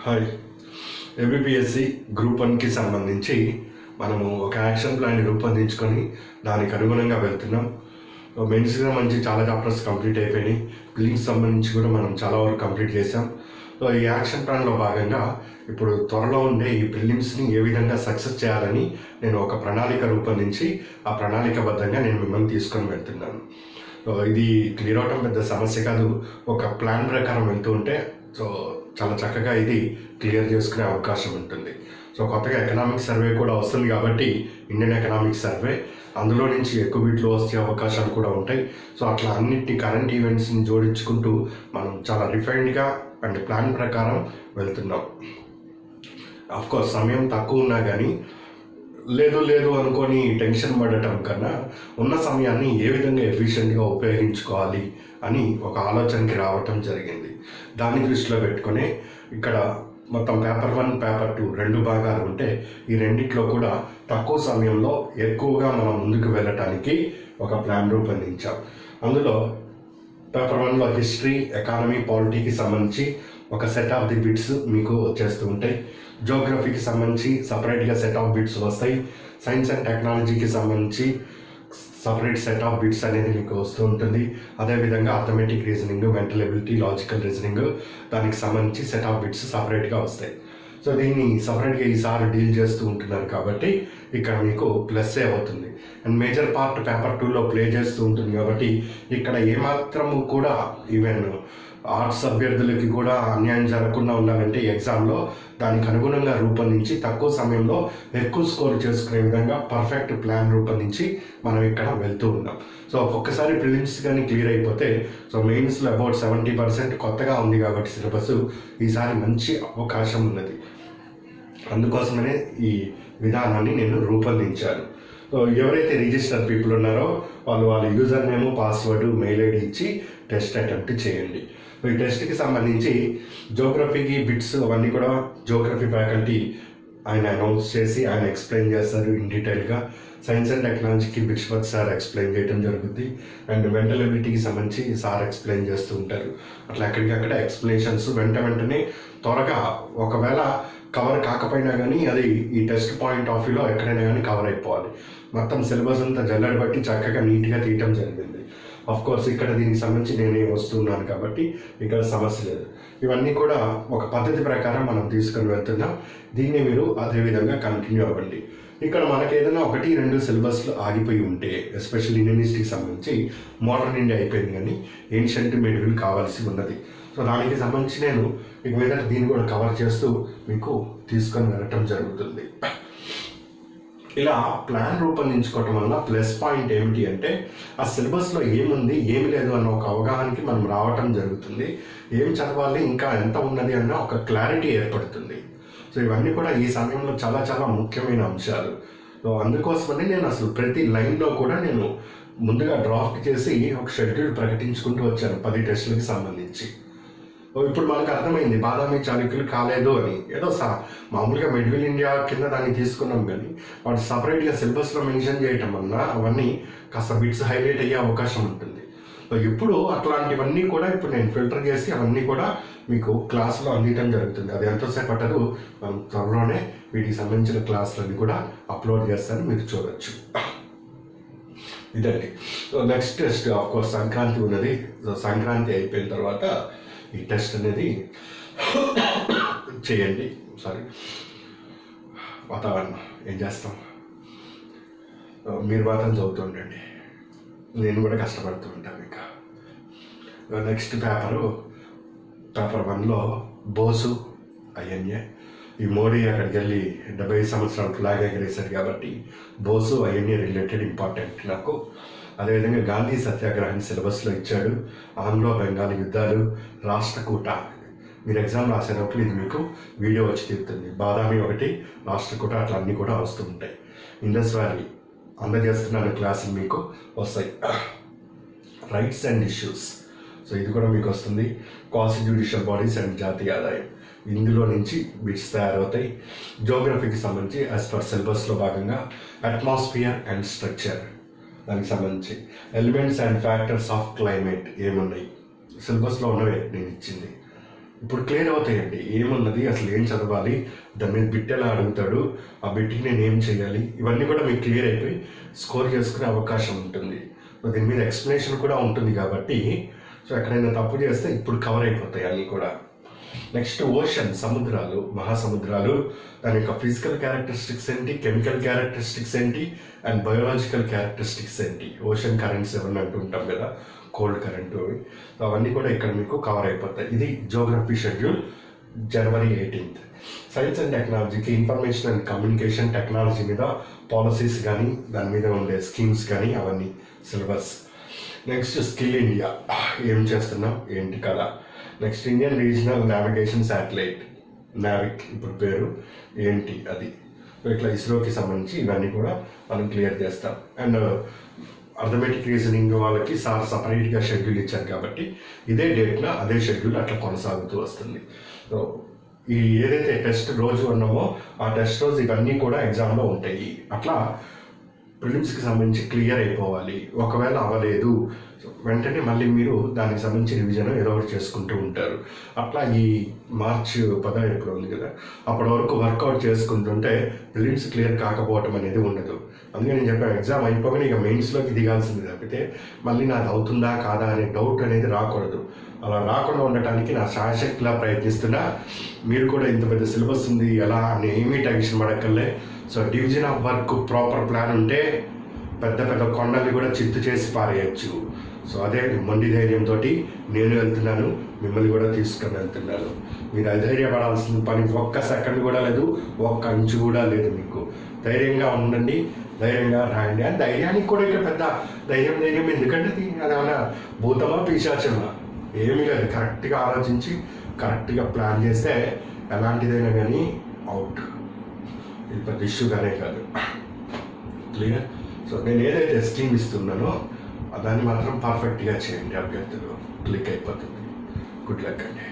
Hi. ఎంబీబీఎస్సి group 1కి సంబంధించి మనము ఒక యాక్షన్ ప్లాన్ రూపొందించుకొని దానికి అనుగుణంగా వెళ్తున్నాం. మెయిన్స్గా మంచి చాలా చాప్టర్స్ కంప్లీట్ అయిపోయినాయి. ప్రిలిమ్స్ సంబంధించి కూడా మనం చాలా వరకు కంప్లీట్ చేసాం. సో ఈ యాక్షన్ ప్లాన్లో భాగంగా ఇప్పుడు త్వరలో ఉండే ఈ ప్రిలిమ్స్ని ఏ విధంగా సక్సెస్ చేయాలని నేను ఒక ప్రణాళిక రూపొందించి ఆ ప్రణాళికబద్ధంగా నేను మిమ్మల్ని తీసుకొని వెళ్తున్నాను. సో ఇది క్లియర్ అవటం పెద్ద సమస్య కాదు. ఒక ప్లాన్ ప్రకారం వెళ్తూ ఉంటే సో చాలా చక్కగా ఇది క్లియర్ చేసుకునే అవకాశం ఉంటుంది. సో కొత్తగా ఎకనామిక్ సర్వే కూడా వస్తుంది కాబట్టి ఇండియన్ ఎకనామిక్ సర్వే అందులో నుంచి ఎక్కువ బిట్లు వచ్చే అవకాశాలు కూడా ఉంటాయి. సో అట్లా అన్నిటిని కరెంట్ ఈవెంట్స్ని జోడించుకుంటూ మనం చాలా రిఫైన్డ్గా అండ్ ప్లాన్ ప్రకారం వెళ్తున్నాం. అఫ్కోర్స్ సమయం తక్కువ ఉన్నా కానీ లేదు అనుకొని టెన్షన్ పడటం కన్నా ఉన్న సమయాన్ని ఏ విధంగా ఎఫిషియెంట్గా ఉపయోగించుకోవాలి అని ఒక ఆలోచనకి రావటం జరిగింది. దాన్ని దృష్టిలో పెట్టుకొని ఇక్కడ మొత్తం పేపర్ 1 పేపర్ 2 రెండు భాగాలు ఉంటే ఈ రెండిట్లో కూడా తక్కువ సమయంలో ఎక్కువగా మనం ముందుకు వెళ్ళటానికి ఒక ప్లాన్ రూపొందించాం. అందులో పేపర్ 1లో హిస్టరీ, ఎకానమీ, పాలిటీకి సంబంధించి ఒక సెట్ ఆఫ్ ది బిట్స్ మీకు వచ్చేస్తూ ఉంటాయి. జియోగ్రఫీకి సంబంధించి సపరేట్గా సెట్ ఆఫ్ బిట్స్ వస్తాయి. సైన్స్ అండ్ టెక్నాలజీకి సంబంధించి సపరేట్ సెట్ ఆఫ్ బిట్స్ అనేది మీకు వస్తూ ఉంటుంది. అదేవిధంగా arithmetic reasoning, mental ability, logical reasoning దానికి సంబంధించి సెట్ ఆఫ్ బిట్స్ సపరేట్గా వస్తాయి. సో దీన్ని సపరేట్గా ఈసారి డీల్ చేస్తూ ఉంటున్నారు కాబట్టి ఇక్కడ మీకు ప్లస్ అవుతుంది. అండ్ మేజర్ పార్ట్ పేపర్ 2లో ప్లే చేస్తూ ఉంటుంది కాబట్టి ఇక్కడ ఏమాత్రము కూడా ఈవెన్ ఆర్ట్స్ అభ్యర్థులకి కూడా అన్యాయం జరగకుండా ఉండాలంటే ఎగ్జామ్లో దానికి అనుగుణంగా రూపొందించి తక్కువ సమయంలో ఎక్కువ స్కోర్ చేసుకునే విధంగా పర్ఫెక్ట్ ప్లాన్ రూపొందించి మనం ఇక్కడ వెళ్తూ ఉన్నాం. సో ఒక్కసారి ప్రిలిమ్స్ కానీ క్లియర్ అయిపోతే సో మెయిన్స్లో అబౌట్ 70% కొత్తగా ఉంది కాబట్టి సిలబస్ ఈసారి మంచి అవకాశం ఉన్నది. అందుకోసమనే ఈ విధానాన్ని నేను రూపొందించాను. సో ఎవరైతే రిజిస్టర్ పీపుల్ ఉన్నారో వాళ్ళ user name, password, mail ID ఇచ్చి టెస్ట్ అటెంప్ట్ చేయండి. ఈ టెస్ట్కి సంబంధించి జియోగ్రఫీకి బిట్స్ అవన్నీ కూడా జియోగ్రఫీ ఫ్యాకల్టీ ఆయన అనౌన్స్ చేసి ఆయన ఎక్స్ప్లెయిన్ చేస్తారు ఇన్ డీటెయిల్గా. సైన్స్ అండ్ టెక్నాలజీకి బిక్ష్పత్ సార్ ఎక్స్ప్లెయిన్ చేయడం జరుగుతుంది. అండ్ మెంటల్ ఎబిలిటీకి సంబంధించి సార్ ఎక్స్ప్లెయిన్ చేస్తూ ఉంటారు. అట్లా ఎక్కడికక్కడ ఎక్స్ప్లెనేషన్స్ వెంటనే త్వరగా ఒకవేళ కవర్ కాకపోయినా కానీ అది ఈ టెస్ట్ పాయింట్ ఆఫ్ వ్యూలో ఎక్కడైనా కానీ కవర్ అయిపోవాలి. మొత్తం సిలబస్ అంతా జల్లెడ బట్టి చక్కగా నీట్గా తీయటం జరిగింది. కోర్స్ ఇక్కడ దీనికి సంబంధించి నేనే వస్తున్నాను కాబట్టి ఇక్కడ సమస్య లేదు. ఇవన్నీ కూడా ఒక పద్ధతి ప్రకారం మనం తీసుకొని వెళ్తున్నాం. దీన్ని మీరు అదేవిధంగా కంటిన్యూ అవ్వండి. ఇక్కడ మనకి ఏదైనా 1-2 సిలబస్లు ఆగిపోయి ఉంటే ఎస్పెషల్లీ ఇండియన్ హిస్టరీకి సంబంధించి మోడర్న్ ఇండియా అయిపోయింది కానీ ఏన్షియంట్ మెడివల్ కావాల్సి ఉన్నది. సో దానికి సంబంధించి నేను ఇక మీద దీన్ని కూడా కవర్ చేస్తూ మీకు తీసుకొని వెళ్ళటం జరుగుతుంది. ఇలా ప్లాన్ రూపొందించుకోవటం వల్ల ప్లస్ పాయింట్ ఏమిటి అంటే ఆ సిలబస్లో ఏముంది ఏమి లేదు అన్న ఒక అవగాహనకి మనం రావటం జరుగుతుంది. ఏం చదవాలి, ఇంకా ఎంత ఉన్నది అన్న ఒక క్లారిటీ ఏర్పడుతుంది. సో ఇవన్నీ కూడా ఈ సమయంలో చాలా చాలా ముఖ్యమైన అంశాలు. సో అందుకోసమని నేను అసలు ప్రతి లైన్లో కూడా నేను ముందుగా డ్రాఫ్ట్ చేసి ఒక షెడ్యూల్ ప్రకటించుకుంటూ వచ్చాను 10 టెస్టులకి సంబంధించి. ఇప్పుడు మనకు అర్థమైంది బాదామి చాళుక్యులు కాలేదు అని. ఏదో మామూలుగా మిడిల్ ఇండియా కింద దాన్ని తీసుకున్నాం కానీ వాటి సపరేట్గా సిలబస్లో మెన్షన్ చేయటం వల్ల అవన్నీ కాస్త బిట్స్ హైలైట్ అయ్యే అవకాశం ఉంటుంది. సో ఇప్పుడు అట్లాంటివన్నీ కూడా ఇప్పుడు నేను ఫిల్టర్ చేసి అవన్నీ కూడా మీకు క్లాస్లో అందించడం జరుగుతుంది. అది ఎంతసేపు పట్టదు, మనం త్వరలోనే వీటికి సంబంధించిన క్లాసులన్నీ కూడా అప్లోడ్ చేస్తాను, మీరు చూడొచ్చు. ఇదండి. So next test course Sankranti ఉన్నది. సో సంక్రాంతి అయిపోయిన తర్వాత ఈ టెస్ట్ అనేది చేయండి. వాతావరణం ఏం చేస్తాం, మీరు మాత్రం చదువుతూ ఉండండి, నేను కూడా కష్టపడుతూ ఉంటాను. ఇంకా నెక్స్ట్ పేపర్ 1లో బోసు ఐఎన్ఏ. ఈ మోడీ అక్కడికి వెళ్ళి 70 సంవత్సరాల ఫ్లాగ్ ఎగరేశారు కాబట్టి బోసు ఐఎన్ఏ రిలేటెడ్ ఇంపార్టెంట్ నాకు. అదేవిధంగా గాంధీ సత్యాగ్రహాన్ని సిలబస్లో ఇచ్చాడు. ఆంగ్లో బెంగాల్ యుద్ధాలు, రాష్ట్రకూట. మీరు ఎగ్జామ్ రాసేటప్పుడు ఇది మీకు వీడియో వచ్చి తీరుతుంది. బాదామి 1, రాష్ట్రకూట అట్లా అన్నీ కూడా వస్తూ ఉంటాయి. ఇండస్ వ్యాలీ అందజేస్తున్నాను క్లాసులు మీకు వస్తాయి. రైట్స్ అండ్ ఇష్యూస్, సో ఇది కూడా మీకు వస్తుంది. క్వాసి జ్యుడిషియల్ బాడీస్ అండ్ జాతీయ ఆదాయం, ఇందులో నుంచి బిట్స్ తయారవుతాయి. జియోగ్రఫీకి సంబంధించి యాజ్ పర్ సిలబస్లో భాగంగా అట్మాస్ఫియర్ అండ్ స్ట్రక్చర్, దానికి సంబంధించి elements and factors of climate ఏమున్నాయి సిలబస్లో ఉన్నవే నేను ఇచ్చింది. ఇప్పుడు క్లియర్ అవుతాయండి. ఏమున్నది, అసలు ఏం చదవాలి, దాని మీద బిట్ ఎలా అడుగుతాడు, ఆ బిట్కి నేను ఏం చేయాలి, ఇవన్నీ కూడా మీకు క్లియర్ అయిపోయి స్కోర్ చేసుకునే అవకాశం ఉంటుంది. దీని మీద ఎక్స్ప్లెనేషన్ కూడా ఉంటుంది కాబట్టి సో ఎక్కడైనా తప్పు చేస్తే ఇప్పుడు కవర్ అయిపోతాయి అన్నీ కూడా. నెక్స్ట్ ఓషన్, సముద్రాలు, మహాసముద్రాలు, దాని యొక్క ఫిజికల్ క్యారెక్టరిస్టిక్స్ ఏంటి, కెమికల్ క్యారెక్టరిస్టిక్స్ ఏంటి, అండ్ బయోలాజికల్ క్యారెక్టరిస్టిక్స్ ఏంటి. ఓషన్ కరెంట్స్ ఏమన్నా అంటుంటాం కదా, కోల్డ్ కరెంటు, అవన్నీ కూడా ఇక్కడ మీకు కవర్ అయిపోతాయి. ఇది Geography schedule January 18th. Science and టెక్నాలజీకి ఇన్ఫర్మేషన్ అండ్ కమ్యూనికేషన్ టెక్నాలజీ మీద పాలసీస్ కానీ దాని మీద ఉండే స్కీమ్స్ కానీ అవన్నీ సిలబస్. నెక్స్ట్ స్కిల్ ఇండియా, ఏం చేస్తున్నాం ఏంటి కదా. Next Indian regional navigation satellite, Navik ఇప్పుడు పేరు ఏంటి అది. ఇట్లా ఇస్రోకి సంబంధించి ఇవన్నీ కూడా మనం క్లియర్ చేస్తాం. అండ్ అర్థమెటిక్ రీజనింగ్ వాళ్ళకి సపరేట్గా షెడ్యూల్ ఇచ్చారు కాబట్టి ఇదే డేట్న అదే షెడ్యూల్ అట్లా కొనసాగుతూ వస్తుంది. సో ఈ ఏదైతే టెస్ట్ రోజు ఉన్నామో ఆ టెస్ట్ రోజు ఇవన్నీ కూడా ఎగ్జామ్లో ఉంటాయి. అట్లా ప్రిలిమ్స్కి సంబంధించి క్లియర్ అయిపోవాలి. ఒకవేళ అవ్వలేదు వెంటనే మళ్ళీ మీరు దానికి సంబంధించి రివిజన్ ఏదో ఒకటి చేసుకుంటూ ఉంటారు. అట్లా ఈ మార్చ్ 10 ఎప్పుడు ఉంది కదా, అప్పటి వరకు వర్కౌట్ చేసుకుంటుంటే ప్రిలిమ్స్ క్లియర్ కాకపోవటం అనేది ఉండదు. అందుకే నేను చెప్పాను, ఎగ్జామ్ అయిపోగానే ఇక మెయిన్స్లోకి దిగాల్సింది తప్పితే మళ్ళీ నాది అవుతుందా కాదా అనే డౌట్ అనేది రాకూడదు. అలా రాకుండా ఉండటానికి నా శాయశక్తిలా ప్రయత్నిస్తున్నా. మీరు కూడా ఇంత పెద్ద సిలబస్ ఉంది ఎలా అని ఏమీ టెన్షన్ పడక్కర్లే. So division of work proper plan ఉంటే పెద్ద పెద్ద కొండల్ని కూడా చిత్తు చేసి పారేయచ్చు. సో అదే మొండి ధైర్యంతో నేను వెళ్తున్నాను, మిమ్మల్ని కూడా తీసుకొని వెళ్తున్నాను. మీరు అధైర్యపడాల్సిన పని ఒక్క సెకండ్ కూడా లేదు, ఒక్క ఇంచు కూడా లేదు. మీకు ధైర్యంగా ఉండండి, ధైర్యంగా రాయండి. అని ధైర్యానికి కూడా ఇక్కడ పెద్ద ధైర్యం ఎందుకంటే అదేమన్నా భూతమా పిశాచమా ఏమీ లేదు. కరెక్ట్గా ఆలోచించి కరెక్ట్గా ప్లాన్ చేస్తే ఎలాంటిదైనా కానీ అవుట్. ఇది పెద్ద ఇష్యూగానే కాదు. క్లియర్. సో నేను ఏదైతే స్కీమ్ ఇస్తున్నానో దాన్ని మాత్రం పర్ఫెక్ట్గా చేయండి. అభ్యర్థులు క్లిక్ అయిపోతుంది. గుడ్ లక్ అండి.